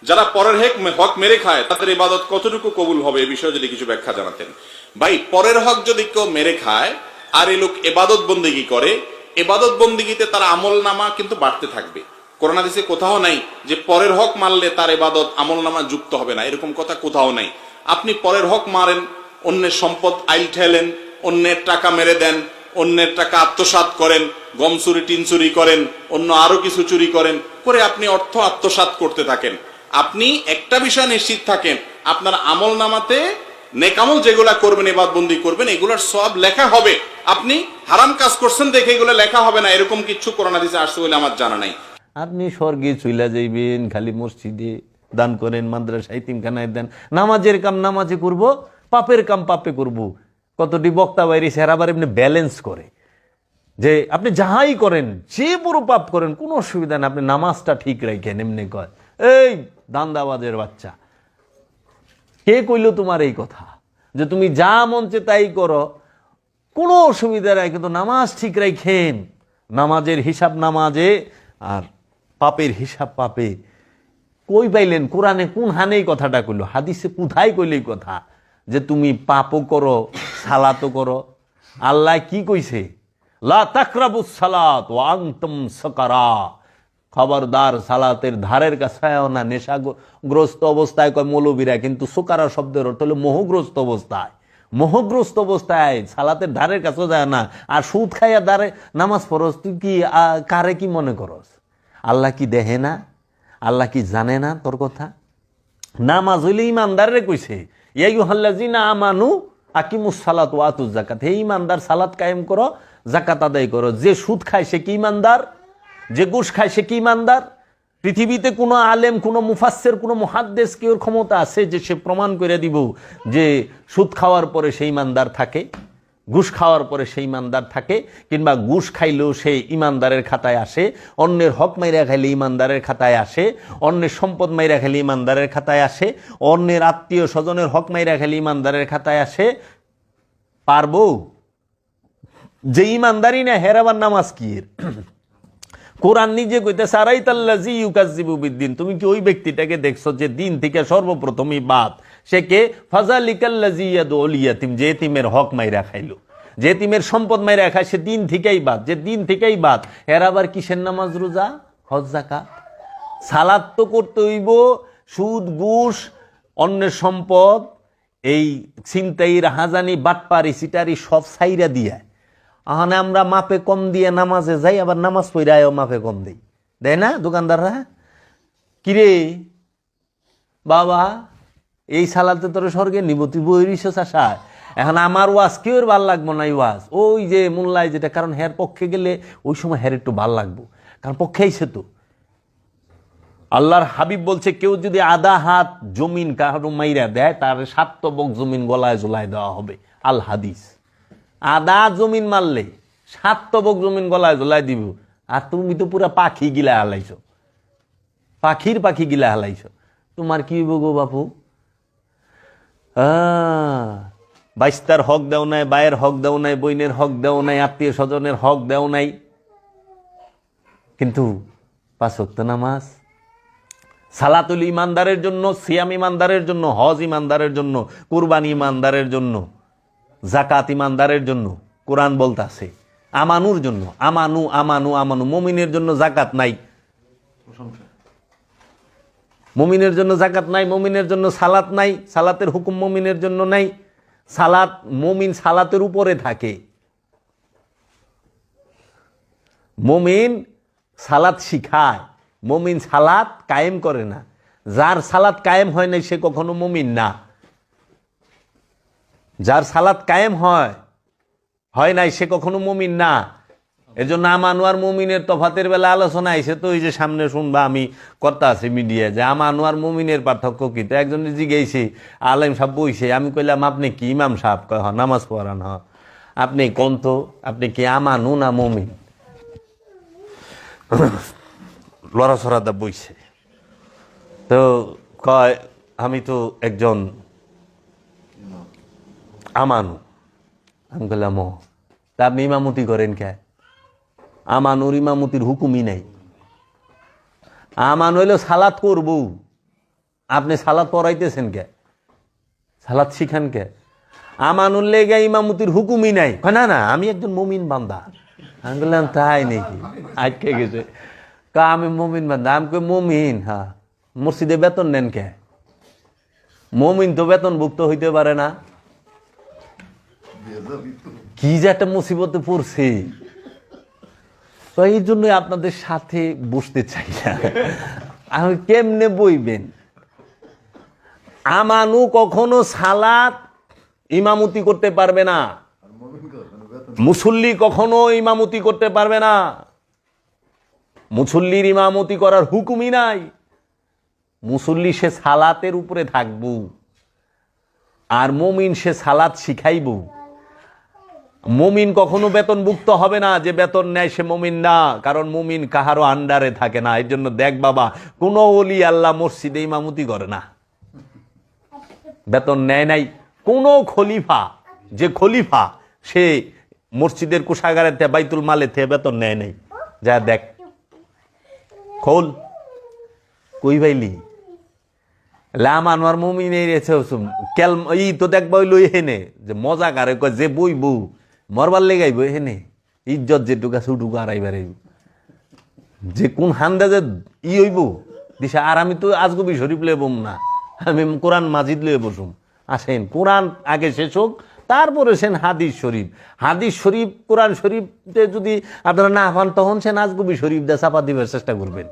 যারা পরের হক মেরে খায় তাদের ইবাদত কতটুকু কবুল হবে এ বিষয়ে যদি কিছু ব্যাখ্যা জানাতেন। ভাই, পরের হক যদি কেউ মেরে খায় আর এই লোক ইবাদত বন্দেগী করে, ইবাদত বন্দেগীতে তার আমল নামা কিন্তু বাড়তে থাকবে। কোরআন হাদিসে কোথাও নাই যে পরের হক মারলে তার ইবাদত আমল নামা যুক্ত হবে না, এরকম কথা কোথাও নাই। আপনি পরের হক মারেন, অন্যের সম্পদ আইল ঠেলেন, অন্যের টাকা মেরে দেন, অন্যের টাকা আত্মসাৎ করেন, গম চুরি টিন চুরি করেন, অন্য আরো কিছু চুরি করেন, করে আপনি অর্থ আত্মসাৎ করতে থাকেন। আপনি একটা বিষয় নিশ্চিত থাকেন, আপনার আমল নামাতে নেকামল যেগুলা করবেন, ইবাদতবন্দি করবেন, এগুলার সব লেখা হবে। আপনি হারাম কাজ করছেন দেখে এগুলো লেখা হবে না, এরকম কিছু কোরআন হাদিসে আসছে বলে আমার জানা নাই। আপনি স্বর্গে চইলা যাইবেন, খালি মসজিদে দান করেন, মাদ্রাসা ইতিমখানায় দেন, নামাজের কাম নামাজে করব, পাপের কাম পাপে করব। কতটি বক্তা বাইরে সেরা আবার এমনি ব্যালেন্স করে যে আপনি যাহাই করেন, যে বড় পাপ করেন কোনো অসুবিধা নেই, আপনি নামাজটা ঠিক রাখেন। এমনি কয়, এই দান্দাবাজের বাচ্চা, কে কইল তোমার এই কথা যে তুমি যা মঞ্চে তাই করো, কোনো অসুবিধা নাই, কিন্তু নামাজ ঠিক রাখেন। নামাজের হিসাব নামাজে আর পাপের হিসাব পাপে। কই পাইলেন? কোরআনে কোন হানে এই কথাটা কইল? হাদিসে কোথায় কইল এই কথা যে তুমি পাপও করো সালাতও করো? আল্লাহ কি কইছে? লা তাকরাবুস সালাত ওয়া আনতুম সুকারা, খবরদার সালাতের ধারের কাছেও না নেশাগ্রস্ত অবস্থায়। কয় মৌলবীরা, কিন্তু সুকারা শব্দের অর্থ হলো মোহগ্রস্ত অবস্থায়। মোহগ্রস্ত অবস্থায় সালাতের ধারের কাছেও যায় না। আর সুদ খাইয়া দাঁড়ে নামাজ পড়স, তুই কি কারে কি মনে করস? আল্লাহ কি দেখে না? আল্লাহ কি জানে না তোর কথা? নামাজ হইলে ইমানদারে কইছে, ইয়া আইয়ুহাল্লাযিনা আমানু আকিমুস সালাত ওয়া আতুজ যাকাত। হে ইমানদার, সালাত কায়েম করো, যাকাত আদায় করো। যে সুদ খায় সে কি ইমানদার? যে ঘুষ খায় সে কি ইমানদার? পৃথিবীতে কোনো আলেম, কোনো মুফাসসির, কোনো মুহাদ্দিস কি ওর ক্ষমতা আছে যে সে প্রমাণ করে দিব যে সুদ খাওয়ার পরে সেই ইমানদার থাকে, ঘুষ খাওয়ার পরে সেই ইমানদার থাকে, কিংবা ঘুষ খাইলেও সে ইমানদারের খাতায় আসে, অন্যের হক মাইরা খাইলে ইমানদারের খাতায় আসে, অন্যের সম্পদ মাইরা খাইলে ইমানদারের খাতায় আসে, অন্যের আত্মীয় স্বজনের হক মাইরা খাইলে ইমানদারের খাতায় আসে? পারবো? যে ইমানদারি না হেরাবার নামাজ কি? কোরআন নিজে কইতেছে আরাইতাল্লাযী ইউকাজ্জিবু বিদ্দিন। তুমি কি ওই ব্যক্তিটাকে দেখছো যে দিন থেকে সর্বপ্রথমই বাদ? সে কে? ফাযালিকাল্লাযী ইয়াদউল ইয়াতীম, যে এতিমের হক মাইরা খাইলো, যে এতিমের সম্পদ মাইরা খায়, সে দিন থেকেই বাদ। যে দিন থেকেই বাদ, এর আবার কিসের নামাজ রোজা হজ যাকাত? সালাত তো করতে হইব। সুদ ঘুষ অন্যের সম্পদ এই ছিনতাই রাহাজানি বাটপারি সিটারি সব ছাইরা দিয়া আহানে আমরা মাপে কম দিয়ে নামাজে যাই, আবার নামাজ পড়ায়ও মাপে কম দেই, দেয় না দোকানদাররা? কিরে বাবা, এই সালাতে তোর স্বর্গে নিব, তুই বইরিস আশায়। এখন আমার ওয়াজ কেউ ভাল লাগবো না, এই ওয়াজ ওই যে মোল্লায় যেটা, কারণ হের পক্ষে গেলে ওই সময় হের একটু ভাল লাগবো, কারণ পক্ষে আইছে তো। আল্লাহর হাবিব বলছে, কেউ যদি আধা হাত জমিন কারো মাইরা দেয়, তার 7 তবক জমিন গলায় ঝুলায় দেওয়া হবে। আল হাদিস। আধা জমিন মারলে 7 তবক জমিন গলায় ঝুলাই দিব। আর তুমি তো পুরা পাখি গিলা হালাইছো, পাখি গিলা হালাইছো। তোমার কি হইব গো বাপু? বাইস্তার হক দেও নাই, বায়ের হক দেও নাই, বইনের হক দেও নাই, আত্মীয় স্বজনের হক দেও নাই, কিন্তু 5 ওয়াক্ত নামাজ। সালাতুল ইমানদারের জন্য, সিয়াম ইমানদারের জন্য, হজ ইমানদারের জন্য, কুরবানি ইমানদারের জন্য, যাকাত ইমানদারের জন্য। কোরআন বলতাছে আমানুর জন্য। আমানু আমানু আমানু। মুমিনের জন্য যাকাত নাই, মুমিনের জন্য যাকাত নাই, মুমিনের জন্য সালাত নাই, সালাতের হুকুম মুমিনের জন্য নাই। সালাত, মুমিন সালাতের উপরে থাকে। মুমিন সালাত শিখায়, মুমিন সালাত কায়েম করে না। যার সালাত কায়েম হয় নাই সে কখনো মুমিন না। যার সালাত কায়েম হয় নাই সে কখনো মুমিন না। এর জন্য আমানু আর মুমিনের তফাতের বেলা আলোচনা আইছে তো, ওই যে সামনে শুনবা, আমি কথা আছে মিডিয়া, যে আমানু আর মুমিনের পার্থক্য কি? তো একজনে জিজ্ঞেসে, আলেম সাহেব বইছে, আমি কইলাম আপনি কি ইমাম সাহেব? কয় হ, নামাজ পড়ান। হ, আপনি কোন তো, আপনি কি আমানু না মুমিন? লড়াছড়াদা বইছে তো কয় আমি তো একজন আমানু। আমি বললাম ও, তা আপনি ইমামতি করেন কে? আমানুর ইমামতির হুকুমই নাই। আমানু হইলো সালাত করবো, আপনি সালাদ পড়াইতেছেন কে? সালাদ শিখান কে? আমানুল লেগে ইমামতির হুকুমই নাই। কয়, না না আমি একজন মুমিন বান্দা। আমি বললাম তাই নাকি? আটকে গেছে। আমি মুমিন বান্দা। আমি কই মুমিন, হ্যাঁ। মসজিদে বেতন নেন কে? মুমিন তো বেতনভুক্ত হইতে পারে না। কি যে একটা মুসিবতে পড়ছে, তো এই জন্য আপনাদের সাথে বসতে চাই না। আমি কেমনে বইবেন? আমানু কখনো সালাত ইমামতি করতে পারবে না, মুসল্লি কখনো ইমামতি করতে পারবে না। মুসল্লির ইমামতি করার হুকুমই নাই। মুসল্লি সে সালাতের উপরে থাকবো, আর মুমিন সে সালাত শিখাইব। মুমিন কখনো বেতনভুক্ত হবে না, যে বেতন নেয় সে মুমিন না, কারণ মুমিন কাহারও আন্ডারে থাকে না। এর জন্য দেখ বাবা, কোন ওলি আল্লাহ মসজিদে ইমামতি করে না, বেতন নেয় নাই। কোন খলিফা, যে খলিফা সে মসজিদের কোষাগারের থেকে বাইতুল মালের থেকে বেতন নেয় নাই। যা দেখ, খোল কই ভাইলি লাম আনোয়ার মুমিনের কেল ই তো দেখবা লই হেনে যে মজা কারে কয় যে বই বউ মরবার লেগাইব হেনে ইজ্জত যেটুকা সুটুকু আড়াইবার যে কোন হান্দা যে ই হইব দিশা। আর আমি তো আজগবি শরীফ লয়ে বম না, আমি কোরআন মাজিদ লয়ে বসুম। আসেন কোরআন আগে শেষ হোক, তারপরে সেন হাদিস শরীফ। হাদিস শরীফ কোরআন শরীফে যদি আপনারা না পান, তখন সে আজগবি শরীফ দিয়ে চাপা দিবার চেষ্টা করবেন।